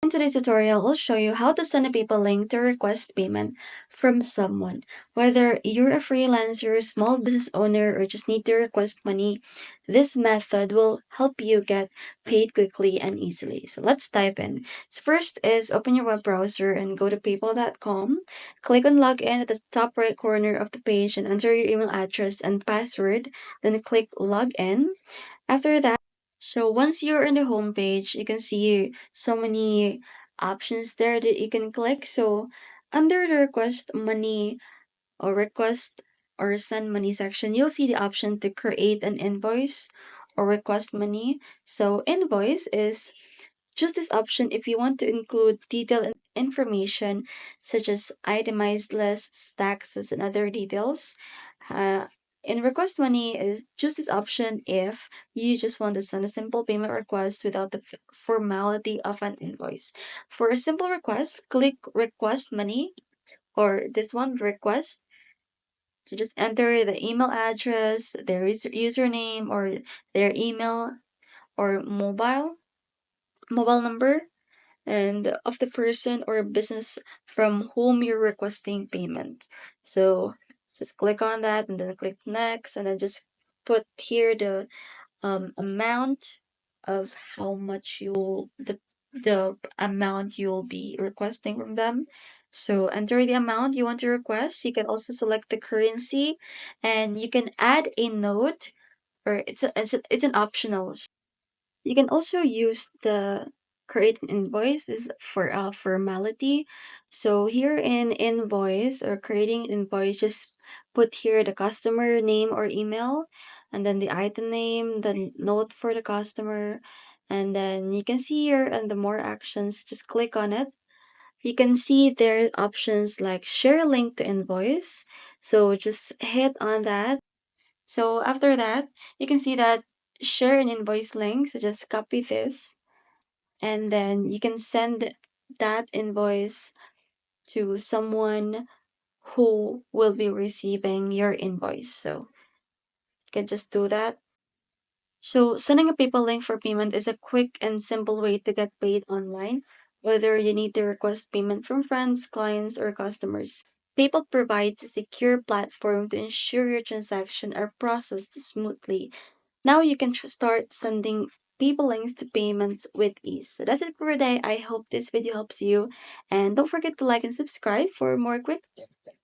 In today's tutorial, I'll show you how to send a PayPal link to request payment from someone. Whether you're a freelancer, small business owner, or just need to request money, this method will help you get paid quickly and easily. So let's dive in. So first is open your web browser and go to paypal.com. Click on login at the top right corner of the page and enter your email address and password. Then click login. After that, so once you're in the home page, you can see so many options there that you can click. So under the request or send money section, you'll see the option to create an invoice or request money. So invoice is just this option if you want to include detailed information such as itemized lists, taxes, and other details. Uh, in request money is just this option if you just want to send a simple payment request without the formality of an invoice. For a simple request, click request money or this one request. So just enter the email address, their username or their email or mobile number and of the person or business from whom you're requesting payment. So just click on that and then click next and then just put here the amount of how much the amount you'll be requesting from them. So enter the amount you want to request. You can also select the currency and you can add a note or it's an optional. You can also use the create an invoice. This is for a formality. So here in invoice or creating invoice, just put here the customer name or email, and then the item name, the note for the customer, and then you can see here and the more actions. Just click on it. You can see there are options like share link to invoice. So just hit on that so after that, you can see that share an invoice link. So just copy this and then you can send that invoice to someone who will be receiving your invoice. So you can just do that. So sending a PayPal link for payment is a quick and simple way to get paid online, whether you need to request payment from friends, clients, or customers. PayPal provides a secure platform to ensure your transactions are processed smoothly. Now you can start sending people links to payments with ease. So that's it for today. I hope this video helps you. And don't forget to like and subscribe for more quick tips.